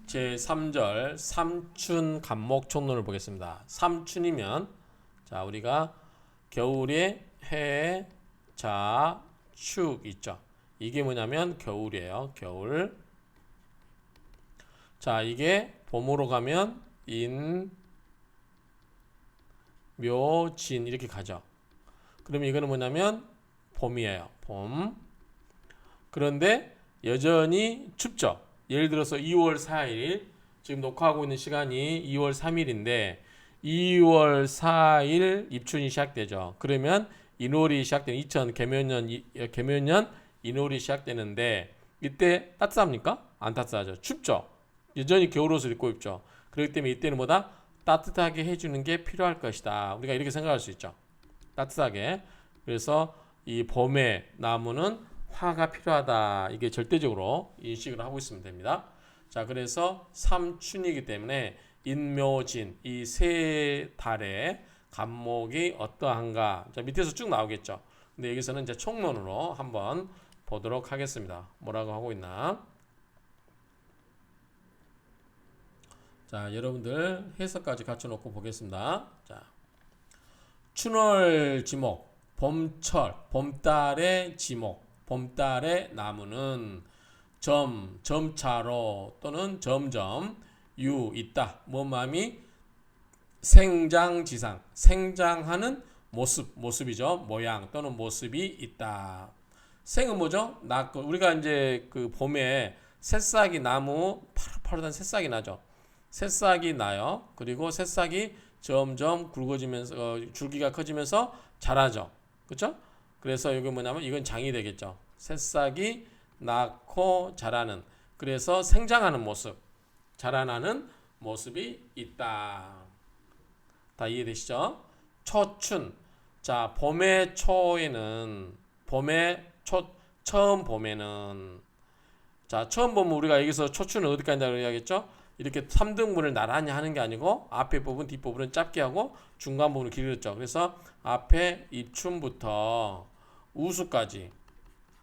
제3절 삼춘 간목 촉론을 보겠습니다. 삼춘이면 자 우리가 겨울에 해, 자, 축 있죠. 이게 뭐냐면 겨울이에요. 겨울. 자 이게 봄으로 가면 인, 묘, 진 이렇게 가죠. 그러면 이거는 뭐냐면 봄이에요. 봄. 그런데 여전히 춥죠. 예를 들어서 2월 4일 지금 녹화하고 있는 시간이 2월 3일인데 2월 4일 입춘이 시작되죠. 그러면 인월이 시작되는 2000 개묘년 인월이 시작되는데 이때 따뜻합니까? 안 따뜻하죠. 춥죠. 여전히 겨울옷을 입고 있죠. 그렇기 때문에 이때는 뭐다? 따뜻하게 해주는 게 필요할 것이다. 우리가 이렇게 생각할 수 있죠. 따뜻하게. 그래서 이 봄의 나무는 화가 필요하다. 이게 절대적으로 인식을 하고 있으면 됩니다. 자, 그래서 삼춘이기 때문에 인묘진 이 세 달의 간목이 어떠한가. 자, 밑에서 쭉 나오겠죠. 근데 여기서는 이제 총론으로 한번 보도록 하겠습니다. 뭐라고 하고 있나? 자, 여러분들 해석까지 갖춰 놓고 보겠습니다. 자, 춘월 지목, 봄철, 봄달의 지목, 봄달의 나무는 점차로 또는 점점 있다. 뭐맘이 생장지상, 생장하는 모습이죠. 모양 또는 모습이 있다. 생은 뭐죠? 우리가 이제 그 봄에 새싹이 나무 파릇파릇한 새싹이 나죠. 새싹이 나요. 그리고 새싹이 점점 굵어지면서 줄기가 커지면서 자라죠. 그렇죠? 그래서 이게 뭐냐면 이건 장이 되겠죠. 새싹이 낳고 자라는 그래서 생장하는 모습, 자라나는 모습이 있다. 다 이해되시죠? 초춘. 자, 봄의 초에는 처음 봄에는 자, 처음 보면 우리가 여기서 초춘은 어디까지 한다고 이야기했죠? 이렇게 3등분을 나란히 하는 게 아니고 앞에 부분, 뒷부분은 짧게 하고 중간 부분을 길었죠. 그래서 앞에 입춘부터 우수까지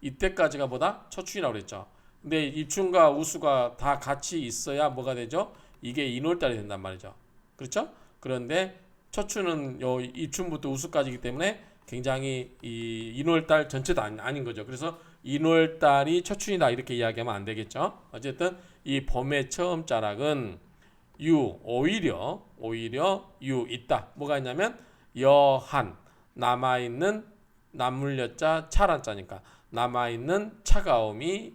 이때까지가 뭐다? 초춘이라고 그랬죠. 근데 입춘과 우수가 다 같이 있어야 뭐가 되죠? 이게 인월달이 된단 말이죠. 그렇죠? 그런데 초춘은 요 입춘부터 우수까지이기 때문에 굉장히 이 인월달 전체도 아닌 거죠. 그래서 인월달이 초춘이다 이렇게 이야기하면 안 되겠죠. 어쨌든 이 봄의 처음 자락은 오히려 있다. 뭐가 있냐면 여한 남아있는 남물여자 차란자니까 남아있는 차가움이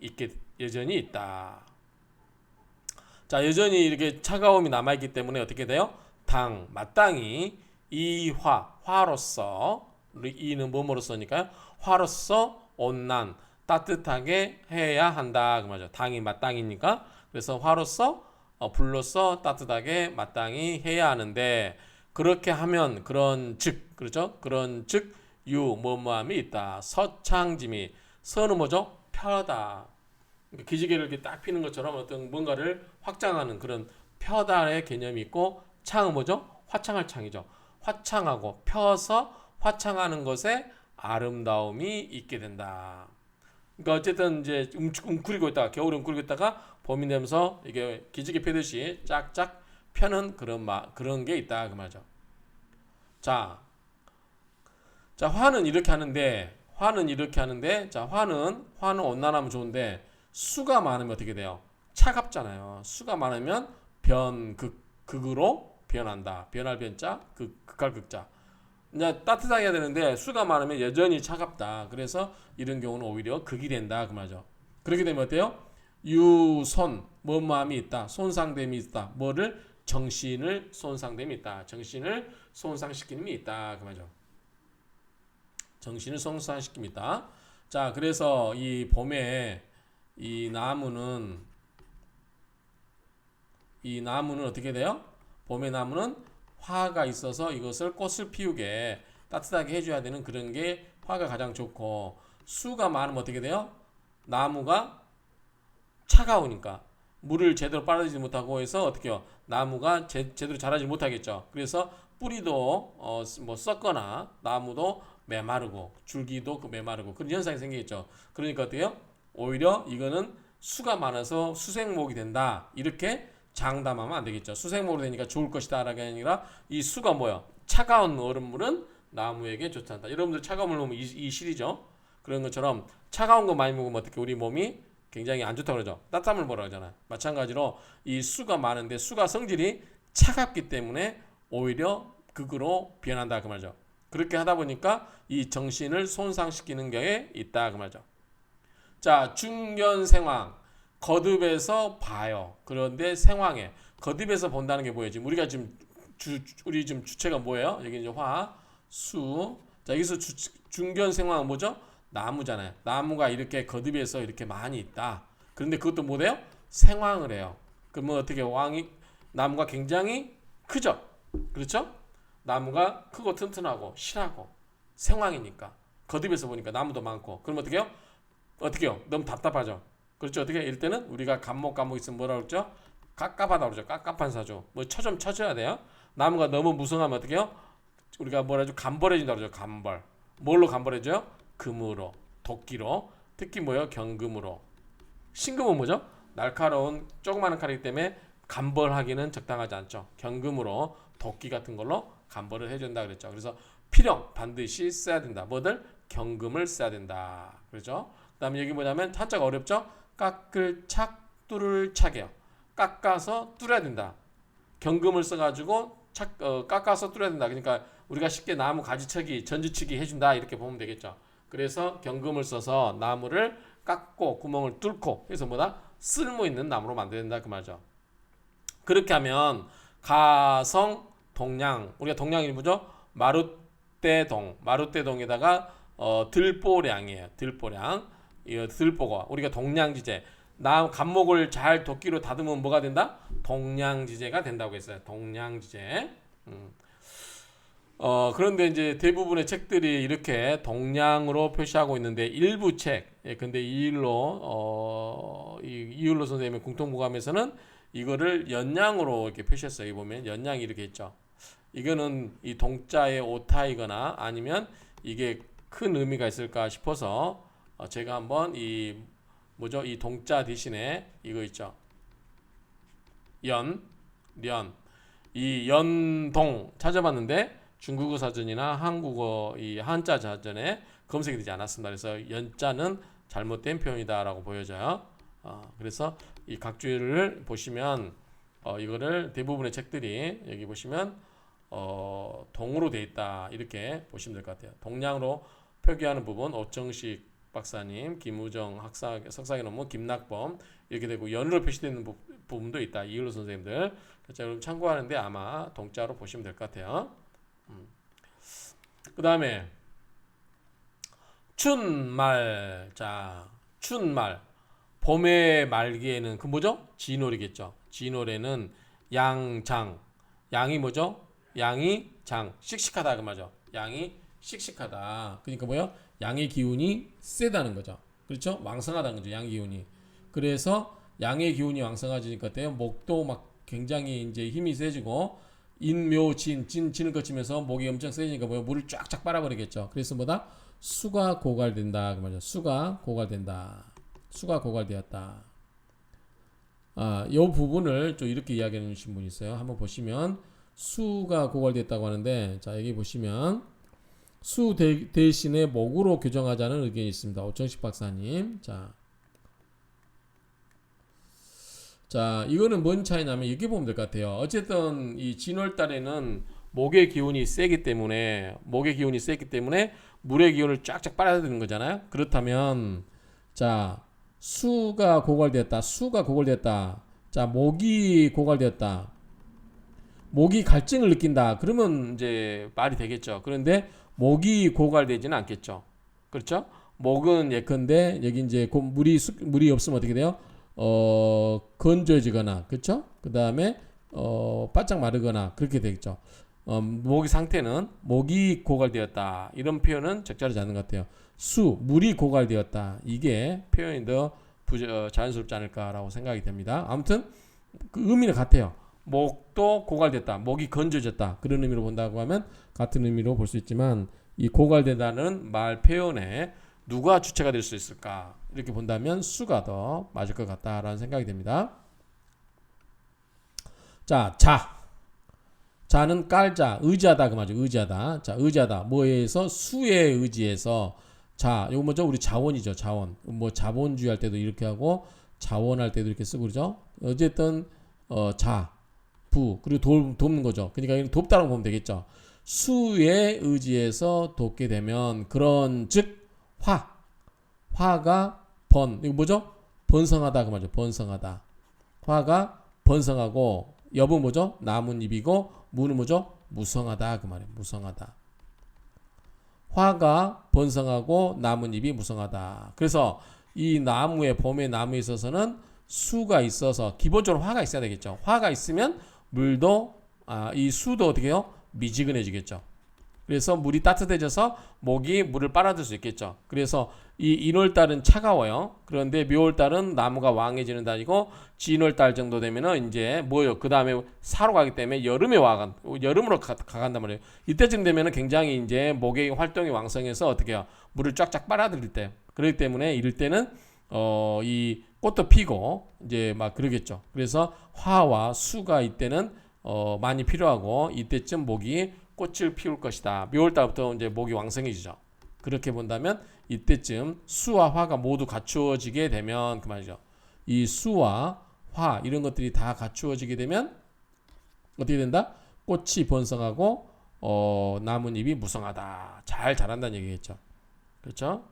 여전히 있다. 자, 여전히 이렇게 차가움이 남아있기 때문에 어떻게 돼요? 마땅히 화로서 이는 뭐뭐로서니까요? 화로서 온난 따뜻하게 해야 한다 그 말이죠. 당이 마땅이니까 그래서 화로서 불로서 따뜻하게 마땅히 해야 하는데 그렇게 하면 그렇죠? 그런 즉 뭐뭐함이 있다. 서창짐이 서는 뭐죠? 펴다. 그러니까 기지개를 이렇게 딱 피는 것처럼 어떤 뭔가를 확장하는 그런 펴다의 개념이 있고 창은 뭐죠? 화창할 창이죠. 화창하고 펴서 화창하는 것에 아름다움이 있게 된다. 그러니까 어쨌든 이제 웅크리고 있다가 겨울에 웅크리고 있다가 봄이 되면서 이게 기지개 펴듯이 쫙쫙 펴는 그런 게 있다 그 말이죠. 자, 화는 이렇게 하는데 자 화는 온난하면 좋은데 수가 많으면 어떻게 돼요? 차갑잖아요. 수가 많으면 극으로 변한다. 변할 변자, 극할 극자. 이제 따뜻하게 해야 되는데 수가 많으면 여전히 차갑다. 그래서 이런 경우는 오히려 극이 된다 그 말이죠. 그렇게 되면 어때요? 뭐뭐함이 있다. 손상됨이 있다. 뭐를? 정신을 손상됨이 있다. 정신을 손상시키는 게 있다 그 말이죠. 정신을 손상시킵니다. 자, 그래서 이 봄에 이 나무는 어떻게 돼요? 봄의 나무는 화가 있어서 이것을 꽃을 피우게 따뜻하게 해줘야 되는 그런 게 화가 가장 좋고 수가 많으면 어떻게 돼요? 나무가 차가우니까 물을 제대로 빨아들이지 못하고 해서 어떻게 해요? 나무가 제대로 자라지 못하겠죠. 그래서 뿌리도 뭐 썩거나 나무도 메마르고 줄기도 메마르고 그런 현상이 생기겠죠. 그러니까 어때요? 오히려 이거는 수가 많아서 수생목이 된다. 이렇게 장담하면 안 되겠죠. 수생목으로 되니까 좋을 것이다 라가 아니라 이 수가 뭐야? 차가운 얼음물은 나무에게 좋단다. 여러분들 차가운 물 먹으면 이 실이죠. 그런 것처럼 차가운 거 많이 먹으면 어떻게 우리 몸이 굉장히 안 좋다고 그러죠. 따뜻한 물 먹으라 그러잖아요. 마찬가지로 이 수가 많은데 수가 성질이 차갑기 때문에 오히려 극으로 변한다 그 말이죠. 그렇게 하다 보니까 이 정신을 손상시키는 게 있다 그 말이죠. 자, 중견생황. 거듭에서 봐요. 그런데 생황에 거듭에서 본다는 게 뭐예요? 지금 우리가 지금 우리 지금 주체가 뭐예요? 여기 이제 화, 수. 자, 여기서 중견생황은 뭐죠? 나무잖아요. 나무가 이렇게 거듭에서 이렇게 많이 있다. 그런데 그것도 뭐래요? 생황을 해요. 그러면 어떻게 나무가 굉장히 크죠? 그렇죠? 나무가 크고 튼튼하고 실하고 생황이니까 거듭에서 보니까 나무도 많고 그럼 어떻게요? 너무 답답하죠? 그렇죠? 어떻게 이럴 때는 우리가 감목 있으면 뭐라고 그러죠? 깝깝하다 그러죠. 깝깝한 사주. 뭐 좀 쳐줘야 돼요. 나무가 너무 무성하면 어떻게요? 우리가 뭐라 하죠? 간벌해진다 그러죠. 간벌. 뭘로 간벌해져요? 금으로, 도끼로, 특히 뭐요? 경금으로. 신금은 뭐죠? 날카로운 조그마한 칼이기 때문에 간벌하기는 적당하지 않죠. 경금으로 도끼 같은 걸로 간벌을 해준다 그랬죠. 그래서 필형 반드시 써야 된다. 뭐들? 경금을 써야 된다. 그렇죠? 그다음에 여기 뭐냐면 한자가 어렵죠? 깎을 착 뚫을 착이에요. 깎아서 뚫어야 된다. 경금을 써가지고 깎아서 뚫어야 된다. 그러니까 우리가 쉽게 나무 가지치기, 전지치기 해준다 이렇게 보면 되겠죠. 그래서 경금을 써서 나무를 깎고 구멍을 뚫고 해서 뭐다? 쓸모 있는 나무로 만들어야 된다 그 말이죠. 그렇게 하면 가성 동량 우리가 동량이 뭐죠? 마룻대동에다가 들보량이에요. 들보량 들보가 우리가 동량지제 간목을 잘 도끼로 다듬으면 뭐가 된다? 동량지제가 된다고 했어요. 동량지제. 그런데 이제 대부분의 책들이 이렇게 동량으로 표시하고 있는데 일부 책, 근데 이율로 선생님의 공통부감에서는 이거를 연량으로 이렇게 표시했어요. 여기 보면 연량이 이렇게 있죠. 이거는 이 동자의 오타이거나 아니면 이게 큰 의미가 있을까 싶어서 제가 한번 이 동자 대신에 이거 있죠. 연, 이 연동 찾아봤는데 중국어 사전이나 한국어 이 한자 사전에 검색이 되지 않았습니다. 그래서 연자는 잘못된 표현이다라고 보여져요. 그래서 이 각주를 보시면 이거를 대부분의 책들이 여기 보시면 동으로 돼 있다 이렇게 보시면 될 것 같아요. 동량으로 표기하는 부분 오정식 박사님, 김우정 석사기 논문, 김낙범 이렇게 되고 연으로 표시되는 부분도 있다. 이율로 선생님들. 그래서 여러분 참고하는데 아마 동자로 보시면 될 것 같아요. 그 다음에 춘말. 자, 춘말. 봄의 말기에는 그 뭐죠? 진월이겠죠. 진월에는 양장. 양이 뭐죠? 양이 장. 씩씩하다 그 말이죠. 양이 씩씩하다. 그러니까 뭐요? 양의 기운이 세다는 거죠. 그렇죠? 왕성하다는 거죠. 양의 기운이. 그래서 양의 기운이 왕성해지니까 어때요? 목도 막 굉장히 이제 힘이 세지고 진을 거치면서 목이 엄청 세지니까 뭐요? 물을 쫙쫙 빨아버리겠죠. 그래서 뭐다? 수가 고갈된다. 그 말이죠. 수가 고갈된다. 수가 고갈되었다. 이 부분을 좀 이렇게 이야기해 주신 분이 있어요. 한번 보시면 수가 고갈됐다고 하는데 자 여기 보시면 수 대신에 목으로 교정하자는 의견이 있습니다. 오정식 박사님. 자 이거는 뭔 차이냐면 이렇게 보면 될 것 같아요. 어쨌든 이 진월달에는 목의 기운이 세기 때문에 물의 기운을 쫙쫙 빨아야 되는 거잖아요. 그렇다면 자 수가 고갈되었다. 자 목이 고갈되었다. 목이 갈증을 느낀다. 그러면 이제 말이 되겠죠. 그런데 목이 고갈되지는 않겠죠. 그렇죠? 목은 예컨대 여기 이제 물이 없으면 어떻게 돼요? 건조해지거나, 그렇죠? 그 다음에 바짝 마르거나 그렇게 되겠죠. 목의 상태는 목이 고갈되었다. 이런 표현은 적절하지 않는 것 같아요. 물이 고갈되었다. 이게 표현이 더 자연스럽지 않을까라고 생각이 됩니다. 아무튼 그 의미는 같아요. 목도 고갈됐다. 목이 건조해졌다. 그런 의미로 본다고 하면 같은 의미로 볼 수 있지만 이 고갈되다는 말 표현에 누가 주체가 될 수 있을까? 이렇게 본다면 수가 더 맞을 것 같다라는 생각이 됩니다. 자는 깔자, 의지하다 그 말이죠. 의지하다. 자, 의지하다. 뭐에 의해서? 수에 의지해서. 자, 이거 뭐죠? 우리 자원이죠. 자원. 뭐 자본주의 할 때도 이렇게 하고 자원할 때도 이렇게 쓰고 그러죠. 어쨌든 부 그리고 돕는 거죠. 그러니까 이건 돕다라고 보면 되겠죠. 수에 의지해서 돕게 되면 그런 즉 화가 이거 뭐죠? 번성하다 그 말이죠. 번성하다. 화가 번성하고 엽은 뭐죠? 나뭇잎이고 무는 뭐죠? 무성하다 그 말이에요. 무성하다. 화가 번성하고 나뭇잎이 무성하다. 그래서 이 나무에 봄의 나무에 있어서는 수가 있어서 기본적으로 화가 있어야 되겠죠. 화가 있으면 물도 이 수도 어떻게 해요? 미지근해지겠죠. 그래서 물이 따뜻해져서 목이 물을 빨아들 수 있겠죠. 그래서 이 1월달은 차가워요. 그런데 묘월달은 나무가 왕해지는 달이고 진월달 정도 되면은 이제 뭐요? 그 다음에 사로 가기 때문에 여름으로 가간단 말이에요. 이때쯤 되면은 굉장히 이제 목의 활동이 왕성해서 어떻게 해요? 물을 쫙쫙 빨아들일 때. 그렇기 때문에 이럴 때는 이 꽃도 피고 이제 막 그러겠죠. 그래서 화와 수가 이때는 많이 필요하고 이때쯤 목이 꽃을 피울 것이다. 묘월달부터 이제 목이 왕성해지죠. 그렇게 본다면 이때쯤 수와 화가 모두 갖추어지게 되면 그 말이죠. 이 수와 화 이런 것들이 다 갖추어지게 되면 어떻게 된다? 꽃이 번성하고 나뭇잎이 무성하다. 잘 자란다는 얘기겠죠. 그렇죠?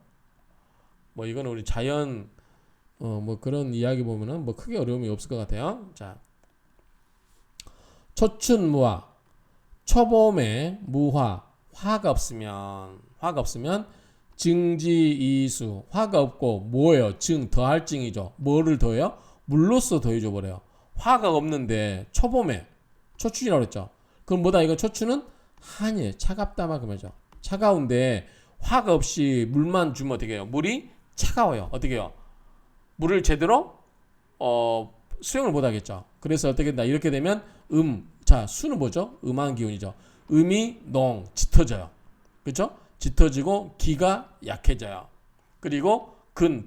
뭐 이거는 우리 자연 뭐 그런 이야기 보면은 뭐 크게 어려움이 없을 것 같아요. 자, 초춘무화 초봄에 무화 화가 없으면 증지이수 화가 없고 뭐예요? 더할 증이죠. 뭐를 더해요? 물로써 더해줘 버려요. 화가 없는데 초봄에 초춘이라고 그랬죠. 그럼 뭐다? 이거 초춘은 한이에요. 차갑다 막 그러죠. 차가운데 화가 없이 물만 주면 어떻게 해요? 물이 차가워요. 어떻게 해요? 물을 제대로 수용을 못 하겠죠. 그래서 어떻게 된다? 이렇게 되면 자, 수는 뭐죠? 음한 기운이죠. 음이 짙어져요. 그렇죠? 짙어지고 기가 약해져요. 그리고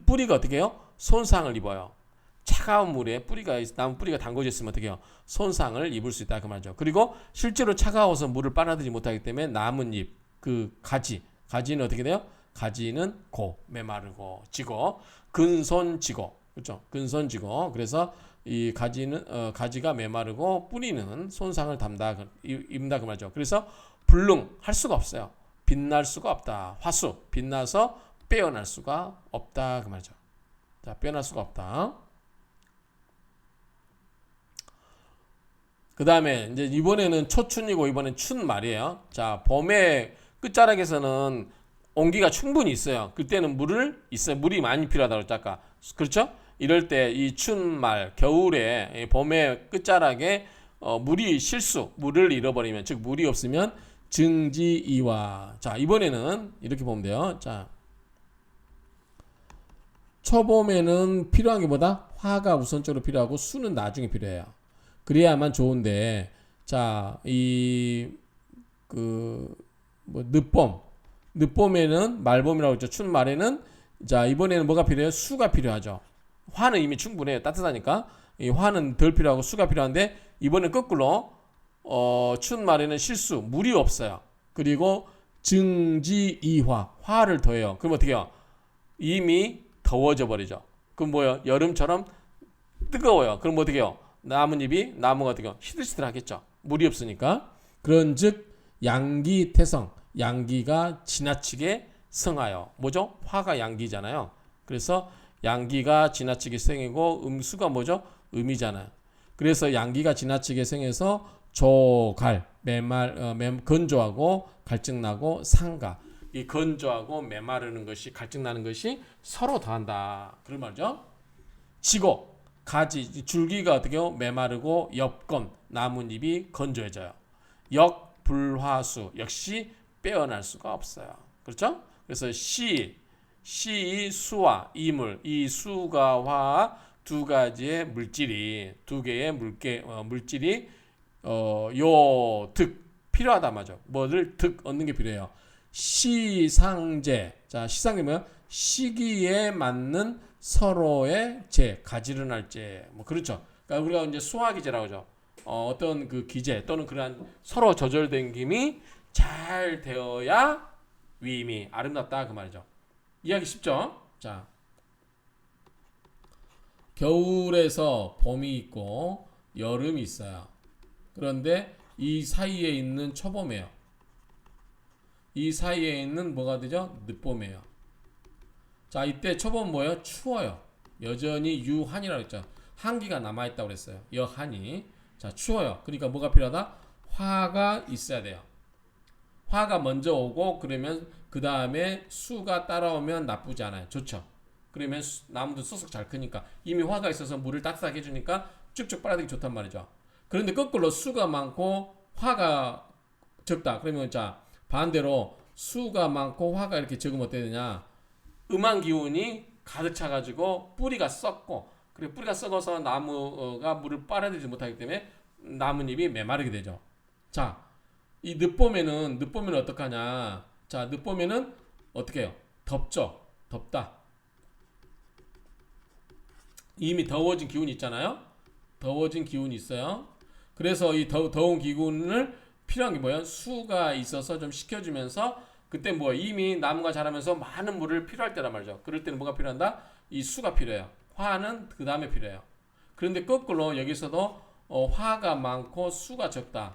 뿌리가 어떻게 해요? 손상을 입어요. 차가운 물에 나무 뿌리가 담궈져 있으면 어떻게 해요? 손상을 입을 수 있다 그 말이죠. 그리고 실제로 차가워서 물을 빨아들이지 못하기 때문에 나뭇잎, 가지는 어떻게 돼요? 가지는 메마르고 지고 근손지고 그렇죠? 근손지고 그래서 이 가지가 메마르고 뿌리는 손상을 입는다 그 말이죠. 그래서 불능할 수가 없어요. 빛날 수가 없다. 화수 빛나서 빼어날 수가 없다 그 말이죠. 자, 빼어날 수가 없다. 그 다음에 이제 이번에는 초춘이고 이번엔 춘말이에요. 자, 봄의 끝자락에서는 온기가 충분히 있어요. 그때는 물이 많이 필요하다고 했죠 아까. 그렇죠? 이럴 때 이 춘말 겨울에 봄의 끝자락에 물을 잃어버리면 즉 물이 없으면 증지이화. 자, 이번에는 이렇게 보면 돼요. 자, 초봄에는 필요한 게 뭐다? 화가 우선적으로 필요하고 수는 나중에 필요해요. 그래야만 좋은데 자, 늦봄에는 말봄이라고 했죠. 춘말에는 자, 이번에는 뭐가 필요해요? 수가 필요하죠. 화는 이미 충분해요. 따뜻하니까. 이 화는 덜 필요하고 수가 필요한데 이번엔 거꾸로 춘말에는 물이 없어요. 그리고 증지이화 화를 더해요. 그럼 어떻게 해요? 이미 더워져 버리죠. 그럼 뭐예요? 여름처럼 뜨거워요. 그럼 어떻게 해요? 나무가 어떻게 해요? 시들시들하겠죠. 물이 없으니까. 그런즉 양기태성 양기가 지나치게 성하여 뭐죠? 화가 양기잖아요. 그래서 양기가 지나치게 생이고 수가 뭐죠? 음이잖아요. 그래서 양기가 지나치게 생해서 조갈, 건조하고 갈증나고 상가. 이 건조하고 메마르는 것이 갈증나는 것이 서로 더한다. 그런 말이죠. 지고 가지 줄기가 어떻게 해요? 메마르고 엽건 나뭇잎이 건조해져요. 역불화수 역시 빼어날 수가 없어요. 그렇죠? 그래서 이 수와 이물, 이 수가 화 두 가지의 물질이 필요하다 맞죠? 뭐를 얻는 게 필요해요. 시상제. 자, 시상제 뭐야? 시기에 맞는 서로의 가지런할 제. 뭐 그렇죠. 그러니까 우리가 이제 수화기제라고 하죠. 어떤 그 기제 또는 그러한 서로 조절된 김이 잘 되어야 위임이 아름답다 그 말이죠. 이해하기 쉽죠? 자, 겨울에서 봄이 있고 여름이 있어요. 그런데 이 사이에 있는 초봄이에요. 이 사이에 있는 뭐가 되죠? 늦봄이에요. 자, 이때 초봄 뭐예요? 추워요. 여전히 유한이라고 했죠. 한기가 남아있다고 그랬어요. 여한이. 자, 추워요. 그러니까 뭐가 필요하다? 화가 있어야 돼요. 화가 먼저 오고 그러면 그 다음에 수가 따라오면 나쁘지 않아요. 좋죠. 그러면 나무도 쑥쑥 잘 크니까 이미 화가 있어서 물을 따뜻하게 해주니까 쭉쭉 빨아들이기 좋단 말이죠. 그런데 거꾸로 수가 많고 화가 적다. 그러면 자 반대로 수가 많고 화가 이렇게 적으면 어떻게 되냐? 음한 기운이 가득 차가지고 뿌리가 썩고 그리고 뿌리가 썩어서 나무가 물을 빨아들이지 못하기 때문에 나뭇잎이 메마르게 되죠. 자, 이 늦봄에는 어떡하냐? 자, 늦봄에는 어떻게 해요? 덥죠. 덥다. 이미 더워진 기운이 있잖아요. 더워진 기운이 있어요. 그래서 이 더운 기운을 필요한 게 뭐예요? 수가 있어서 좀 식혀주면서 그때 뭐 이미 나무가 자라면서 많은 물을 필요할 때란 말이죠. 그럴 때는 뭐가 필요한다? 이 수가 필요해요. 화는 그 다음에 필요해요. 그런데 거꾸로 여기서도 화가 많고 수가 적다.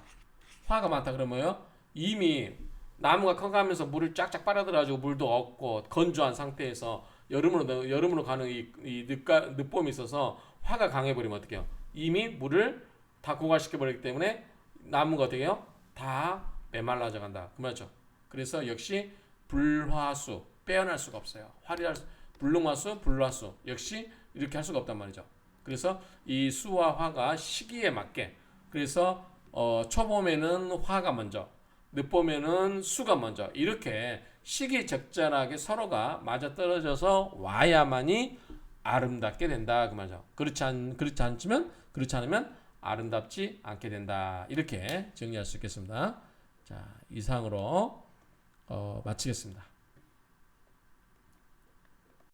화가 많다 그러면요. 이미 나무가 커가면서 물을 쫙쫙 빨아들여가지고 물도 없고 건조한 상태에서 여름으로 가는 이 늦봄이 있어서 화가 강해버리면 어떡해요? 이미 물을 다 고갈시켜 버리기 때문에 나무가 어떻게 해요? 다 메말라져 간다. 그 말이죠. 그래서 역시 불화수 빼어날 수가 없어요. 불능화수, 불화수 역시 이렇게 할 수가 없단 말이죠. 그래서 이 수와 화가 시기에 맞게 그래서 초봄에는 화가 먼저 늦봄에는 수가 먼저 이렇게 시기적절하게 서로가 맞아떨어져서 와야만이 아름답게 된다 그 말이죠. 그렇지 않으면 아름답지 않게 된다. 이렇게 정리할 수 있겠습니다. 자, 이상으로 마치겠습니다.